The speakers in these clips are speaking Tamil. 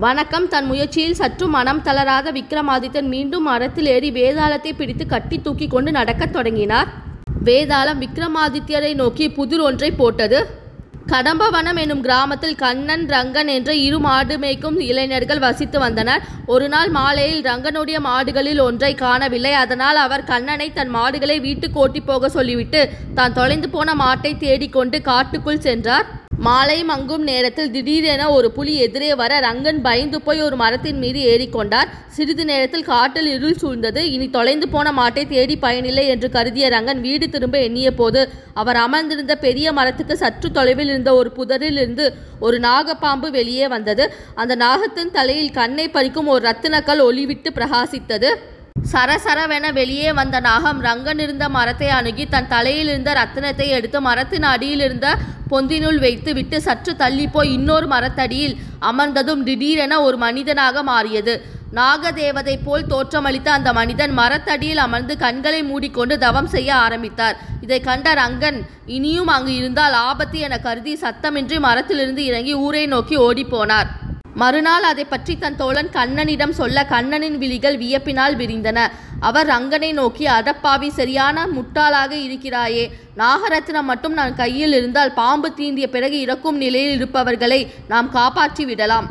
வணக்கம். தன் முயற்சியில் சற்று மனம் தளராத விக்ரமாதித்தன் மீண்டும் மரத்தில் ஏறி வேதாளத்தை பிடித்து கட்டி தூக்கி கொண்டு நடக்கத் தொடங்கினார். வேதாளம் விக்ரமாதித்யரை நோக்கி புதிர் ஒன்றை போட்டது. கடம்பவனம் எனும் கிராமத்தில் கண்ணன், ரங்கன் என்ற இரு மாடு மேய்க்கும் இளைஞர்கள் வசித்து வந்தனர். ஒரு நாள் மாலையில் ரங்கனுடைய மாடுகளில் ஒன்றை காணவில்லை. அதனால் அவர் கண்ணனை தன் மாடுகளை வீட்டுக்கு ஓட்டி போக சொல்லிவிட்டு தான் தொலைந்து போன மாட்டை தேடிக்கொண்டு காட்டுக்குள் சென்றார். மாலை மங்கும் நேரத்தில் திடீரென ஒரு புலி எதிரே வர ரங்கன் பயந்து போய் ஒரு மரத்தின் மீது ஏறிக்கொண்டார். சிறிது நேரத்தில் காட்டில் இருள் சூழ்ந்தது. இனி தொலைந்து போன மாட்டை தேடி பயனில்லை என்று கருதிய ரங்கன் வீடு திரும்ப எண்ணிய போது அவர் அமர்ந்திருந்த பெரிய மரத்துக்கு சற்று தொலைவில் இருந்த ஒரு புதரில் இருந்து ஒரு நாகப்பாம்பு வெளியே வந்தது. அந்த நாகத்தின் தலையில் கண்ணை பறிக்கும் ஒரு ரத்தினக்கல் ஒளிவிட்டு பிரகாசித்தது. சரசரவென வெளியே வந்த நாகம் ரங்கன் இருந்த மரத்தை அணுகி தன் தலையில் இருந்த ரத்தினத்தை எடுத்து மரத்தின் அடியில் இருந்த பொந்தினுள் வைத்து விட்டு சற்று தள்ளி போய் இன்னொரு மரத்தடியில் அமர்ந்ததும் திடீரென ஒரு மனிதனாக மாறியது. நாகதேவதை போல் தோற்றமளித்த அந்த மனிதன் மரத்தடியில் அமர்ந்து கண்களை மூடிக்கொண்டு தவம் செய்ய ஆரம்பித்தார். இதை கண்ட ரங்கன் இனியும் அங்கு இருந்தால் ஆபத்து என கருதி சத்தமின்றி மரத்திலிருந்து இறங்கி ஊரை நோக்கி ஓடிப்போனார். மறுநாள் அதை பற்றி தன் தோழன் கண்ணனிடம் சொல்ல கண்ணனின் விழிகள் வியப்பினால் விரிந்தன. அவர் ரங்கனை நோக்கி, அடப்பாவி, சரியான முட்டாளாக இருக்கிறாயே. நாகரத்னம் மட்டும் நான் கையில் இருந்தால் பாம்பு தீண்டிய பிறகு இறக்கும் நிலையில் இருப்பவர்களை நாம் காப்பாற்றி விடலாம்.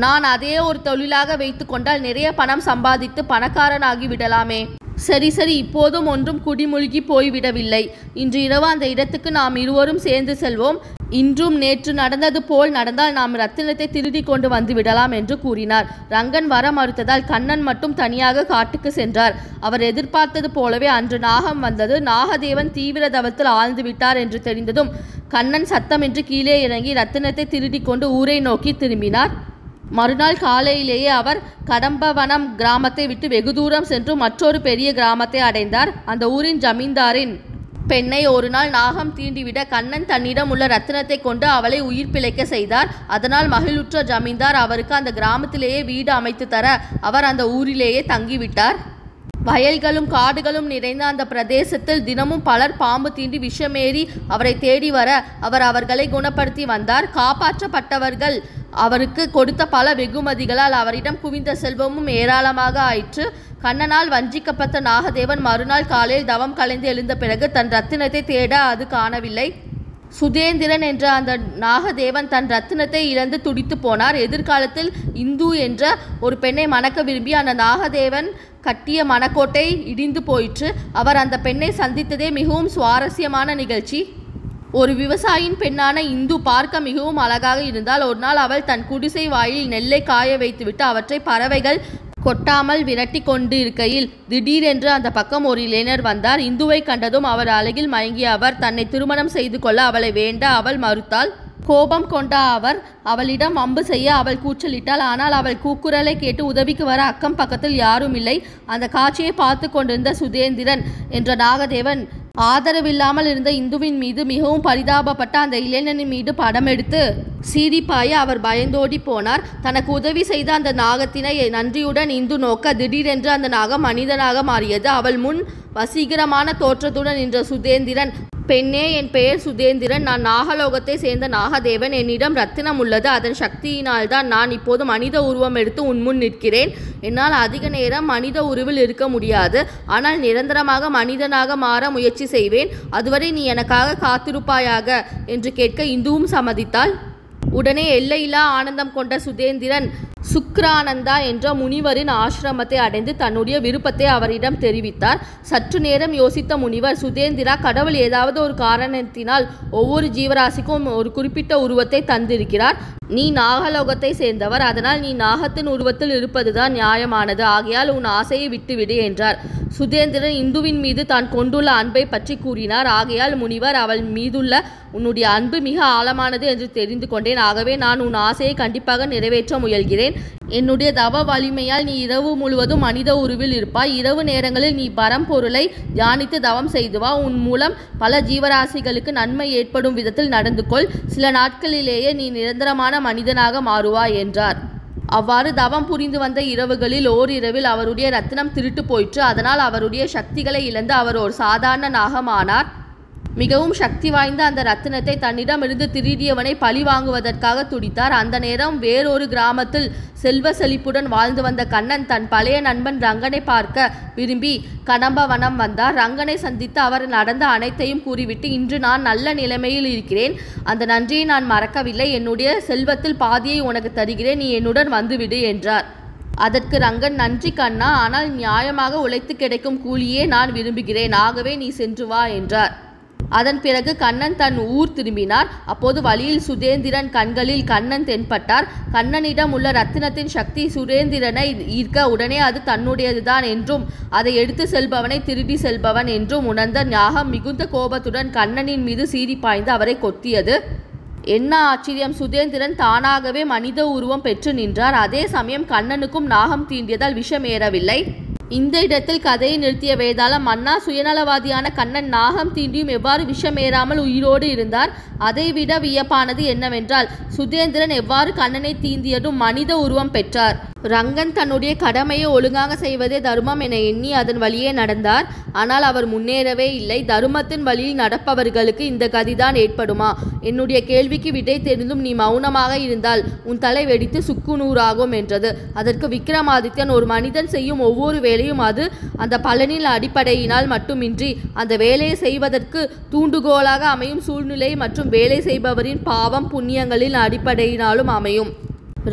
நான் அதே ஒரு தொழிலாக வைத்து கொண்டால் நிறைய பணம் சம்பாதித்து பணக்காரனாகி விடலாமே. சரி, இப்போதும் ஒன்றும் குடிமூழ்கி போய்விடவில்லை. இன்று இரவு அந்த இடத்துக்கு நாம் இருவரும் சேர்ந்து செல்வோம். இன்றும் நேற்று நடந்தது போல் நடந்தால் நாம் ரத்தினத்தை திருடி கொண்டு வந்து விடலாம் என்று கூறினார். ரங்கன் வர மறுத்ததால் கண்ணன் மட்டும் தனியாக காட்டுக்கு சென்றார். அவர் எதிர்பார்த்தது போலவே அன்று நாகம் வந்தது. நாகதேவன் தீவிர தவத்தில் ஆழ்ந்து விட்டார் என்று தெரிந்ததும் கண்ணன் சத்தமின்றி கீழே இறங்கி ரத்தினத்தை திருடி கொண்டு ஊரை நோக்கி திரும்பினார். மறுநாள் காலையிலேயே அவர் கடம்பவனம் கிராமத்தை விட்டு வெகு தூரம் சென்று மற்றொரு பெரிய கிராமத்தை அடைந்தார். அந்த ஊரின் ஜமீன்தாரின் பெண்ணை ஒரு நாள் நாகம் தீண்டிவிட கண்ணன் தன்னிடம் உள்ள ரத்தினத்தை கொண்டு அவளை உயிர் பிழைக்க செய்தார். அதனால் மகிழ்வுற்ற ஜமீன்தார் அவருக்கு அந்த கிராமத்திலேயே வீடு அமைத்து தர அவர் அந்த ஊரிலேயே தங்கிவிட்டார். வயல்களும் காடுகளும் நிறைந்த அந்த பிரதேசத்தில் தினமும் பலர் பாம்பு தீண்டி விஷமேறி அவரை தேடி வர அவர் அவர்களை குணப்படுத்தி வந்தார். காப்பாற்றப்பட்டவர்கள் அவருக்கு கொடுத்த பல வெகுமதிகளால் அவரிடம் குவிந்த செல்வமும் ஏராளமாக ஆயிற்று. கண்ணனால் வஞ்சிக்கப்பட்ட நாகதேவன் மறுநாள் காலையில் தவம் கலைந்து எழுந்த பிறகு தன் ரத்தினத்தை தேட அது காணவில்லை. சுதேந்திரன் என்ற அந்த நாகதேவன் தன் ரத்தினத்தை இழந்து துடித்து போனார். எதிர்காலத்தில் இந்து என்ற ஒரு பெண்ணை மணக்க விரும்பி அந்த நாகதேவன் கட்டிய மணக்கோட்டை இடிந்து போயிற்று. அவர் அந்த பெண்ணை சந்தித்ததே மிகவும் சுவாரஸ்யமான நிகழ்ச்சி. ஒரு விவசாயியின் பெண்ணான இந்து பார்க்க மிகவும் அழகாக இருந்தால் ஒரு நாள் அவள் தன் குடிசை வாயில் நெல்லை காய வைத்துவிட்டு அவற்றை பறவைகள் கொட்டாமல் விரட்டி கொண்டு இருக்கையில் திடீரென்று அந்த பக்கம் ஒரு இளைஞர் வந்தார். இந்துவை கண்டதும் அவர் அழகில் மயங்கிய அவர் தன்னை திருமணம் செய்து கொள்ள அவளை வேண்ட அவள் மறுத்தாள். கோபம் கொண்ட அவர் அவளிடம் அம்பு செய்ய அவள் கூச்சலிட்டாள். ஆனால் அவள் கூக்குரலை கேட்டு உதவிக்கு வர அக்கம் பக்கத்தில் யாரும் இல்லை. அந்த காட்சியை பார்த்து கொண்டிருந்த சுதேந்திரன் என்ற நாகதேவன் ஆதரவில்லாமல் இருந்த இந்துவின் மீது மிகவும் பரிதாபப்பட்ட அந்த இளைஞனின் மீது படம் எடுத்து சீரிப்பாய அவர் பயந்தோடி போனார். தனக்கு உதவி செய்த அந்த நாகத்தினை நன்றியுடன் இந்து நோக்க திடீரென்று அந்த நாகம் மனிதனாக மாறியது. அவள் முன் வசீகரமான தோற்றத்துடன் நின்ற சுதேந்திரன், பெண்ணே, என் பெயர் சுதேந்திரன். நான் நாகலோகத்தை சேர்ந்த நாகதேவன். என்னிடம் ரத்தினம் உள்ளது. அதன் சக்தியினால்தான் நான் இப்போது மனித உருவம் எடுத்து உன் முன் நிற்கிறேன். என்னால் அதிக நேரம் மனித உருவில் இருக்க முடியாது. ஆனால் நிரந்தரமாக மனிதனாக மாற முயற்சி செய்வேன். அதுவரை நீ எனக்காக காத்திருப்பாயாக என்று கேட்க இந்துவும் சம்மதித்தாள். உடனே எல்லையில்லா ஆனந்தம் கொண்ட சுதேந்திரன் சுக்ரானந்தா என்ற முனிவரின் ஆசிரமத்தை அடைந்து தன்னுடைய விருப்பத்தை அவரிடம் தெரிவித்தார். சற்று நேரம் யோசித்த முனிவர், சுதேந்திரா, கடவுள் ஏதாவது ஒரு காரணத்தினால் ஒவ்வொரு ஜீவராசிக்கும் ஒரு குறிப்பிட்ட உருவத்தை தந்திருக்கிறார். நீ நாகலோகத்தை சேர்ந்தவர். அதனால் நீ நாகத்தின் உருவத்தில் இருப்பதுதான் நியாயமானது. ஆகையால் உன் ஆசையை விட்டுவிடு என்றார். சுதேந்திரன் இந்துவின் மீது தான் கொண்டுள்ள அன்பை பற்றி கூறினார். ஆகையால் முனிவர், அவள் மீதுள்ள உன்னுடைய அன்பு மிக ஆழமானது என்று தெரிந்து கொண்டேன். ஆகவே நான் உன் ஆசையை கண்டிப்பாக நிறைவேற்ற முயல்கிறேன். என்னுடைய தவ வலிமையால் நீ இரவு முழுவதும் மனித உருவில் இருப்பாய். இரவு நேரங்களில் நீ பரம்பொருளை தியானித்து தவம் செய்து வா. உன் மூலம் பல ஜீவராசிகளுக்கு நன்மை ஏற்படும் விதத்தில் நடந்து கொள். சில நாட்களிலேயே நீ நிரந்தரமான மனிதனாக மாறுவாய் என்றார். அவ்வாறு தவம் புரிந்து வந்த இரவுகளில் ஓரிரவில் அவருடைய ரத்தினம் திருட்டு போயிற்று. அதனால் அவருடைய சக்திகளை இழந்து அவர் ஒரு சாதாரண நாகமானார். மிகவும் சக்தி வாய்ந்த அந்த ரத்தினத்தை தன்னிடமிருந்து திருடியவனை பழி வாங்குவதற்காக துடித்தார். அந்த நேரம் வேறொரு கிராமத்தில் செல்வ செழிப்புடன் வாழ்ந்து வந்த கண்ணன் தன் பழைய நண்பன் ரங்கனை பார்க்க விரும்பி கதம்பவனம் வந்தார். ரங்கனை சந்தித்து அவர் நடந்த அனைத்தையும் கூறிவிட்டு, இன்று நான் நல்ல நிலைமையில் இருக்கிறேன், அந்த நன்றியை நான் மறக்கவில்லை, என்னுடைய செல்வத்தில் பாதியை உனக்கு தருகிறேன், நீ என்னுடன் வந்துவிடு என்றார். அதற்கு ரங்கன், நன்றி கண்ணா, ஆனால் நியாயமாக உழைத்து கிடைக்கும் கூலியே நான் விரும்புகிறேன், ஆகவே நீ சென்று வா என்றார். அதன் பிறகு கண்ணன் தன் ஊர் திரும்பினார். அப்போது வழியில் சுதேந்திரன் கண்களில் கண்ணன் தென்பட்டார். கண்ணனிடம் உள்ள ரத்தினத்தின் சக்தி சுரேந்திரனை ஈர்க்க உடனே அது தன்னுடையதுதான் என்றும் அதை எடுத்து செல்பவனை திருடி செல்பவன் என்றும் உணர்ந்த நாகம் மிகுந்த கோபத்துடன் கண்ணனின் மீது சீறி பாய்ந்து அவரை கொத்தியது. என்ன ஆச்சரியம்! சுதேந்திரன் தானாகவே மனித உருவம் பெற்று நின்றார். அதே சமயம் கண்ணனுக்கும் நாகம் தீண்டியதால் விஷம் ஏறவில்லை. இந்த இடத்தில் கதையை நிறுத்திய வேதாளம், மன்னா, சுயநலவாதியான கண்ணன் நாகம் தீண்டியும் எவ்வாறு விஷம் ஏறாமல் உயிரோடு இருந்தார்? அதைவிட வியப்பானது என்னவென்றால் சுதேந்திரன் எவ்வாறு கண்ணனை தீண்டியதும் மனித உருவம் பெற்றார். ரங்கன் தன்னுடைய கடமையை ஒழுங்காக செய்வதே தர்மம் என எண்ணி அதன் வழியே நடந்தார். ஆனால் அவர் முன்னேறவே இல்லை. தர்மத்தின் வழியில் நடப்பவர்களுக்கு இந்த கதிதான் ஏற்படுமா? என்னுடைய கேள்விக்கு விடை தெரிந்தும் நீ மௌனமாக இருந்தால் உன் தலை வெடித்து சுக்குநூறாகும் என்றது. அதற்கு விக்ரமாதித்யன், ஒரு மனிதன் செய்யும் ஒவ்வொரு வேலையும் அது அந்த பலனின் அடிப்படையினால் மட்டுமின்றி அந்த வேலையை செய்வதற்கு தூண்டுகோலாக அமையும் சூழ்நிலை மற்றும் வேலை செய்பவரின் பாவம் புண்ணியங்களின் அடிப்படையினாலும் அமையும்.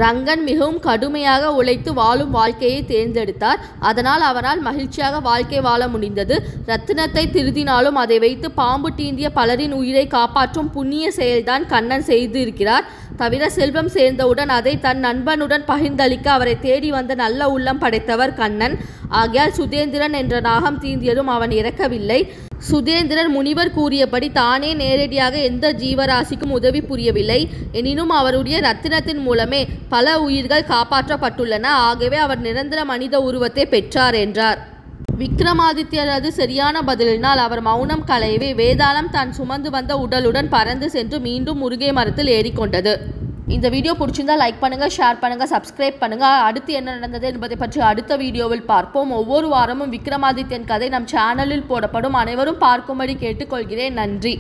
ரங்கன் மிகவும் கடுமையாக உழைத்து வாழும் வாழ்க்கையை தேர்ந்தெடுத்தார். அதனால் அவனால் மகிழ்ச்சியாக வாழ்க்கை வாழ முடிந்தது. ரத்தினத்தை திருதினாலும் அதை வைத்து பாம்பு தீண்டிய பலரின் உயிரை காப்பாற்றும் புண்ணிய செயல்தான் கண்ணன் செய்து இருக்கிறார். தவிர செல்வம் சேர்ந்தவுடன் அதை தன் நண்பனுடன் பகிர்ந்தளிக்க அவரை தேடி வந்த நல்ல உள்ளம் படைத்தவர் கண்ணன். ஆகையால் சுதேந்திரன் என்ற நாகம் தீண்டியதும் அவன் இறக்கவில்லை. சுதேந்திரன் முனிவர் கூறியபடி தானே நேரடியாக எந்த ஜீவராசிக்கும் உதவி புரியவில்லை. எனினும் அவருடைய ரத்தினத்தின் மூலமே பல உயிர்கள் காப்பாற்றப்பட்டுள்ளன. ஆகவே அவர் நிரந்தர மனித உருவத்தை பெற்றார் என்றார். விக்ரமாதித்யரது சரியான பதிலினால் அவர் மௌனம் களையவே வேதாளம் தான் சுமந்து வந்த உடலுடன் பறந்து சென்று மீண்டும் முருங்கை மரத்தில் ஏறிக்கொண்டது. இந்த வீடியோ பிடிச்சிருந்தால் லைக் பண்ணுங்கள், ஷேர் பண்ணுங்கள், சப்ஸ்கிரைப் பண்ணுங்கள். அடுத்து என்ன நடந்தது என்பதை பற்றி அடுத்த வீடியோவில் பார்ப்போம். ஒவ்வொரு வாரமும் விக்ரமாதித்யன் கதை நம் சேனலில் போடப்படும். அனைவரும் பார்க்கும்படி கேட்டுக்கொள்கிறேன். நன்றி.